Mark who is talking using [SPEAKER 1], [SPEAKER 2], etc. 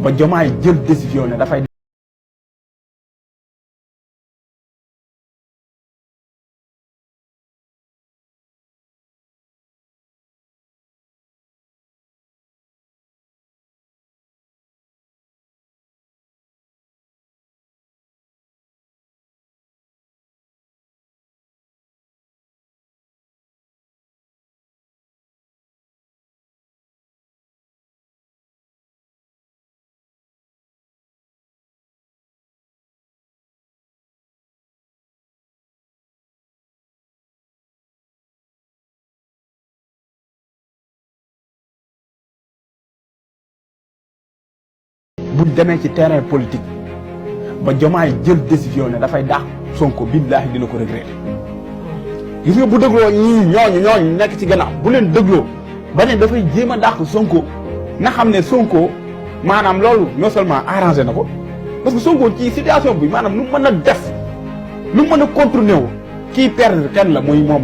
[SPEAKER 1] ba Diomaye jël décision ne dafay buñ demee ci terrain politique ba Diomaye jël décision ne dafay dàq Sonko billaahi dina ko regretter gis nga bu dégloo ñooñu nekk ci gannaaw bu leen dégloo ba ne dafay jéem a dàq Sonko na xam ne Sonko maanaam loolu non seulement arrangé na ko parce que Sonko ci situation bi maanaam lu mën a def lu mën a contourner wu kii perdre kenn la muy moom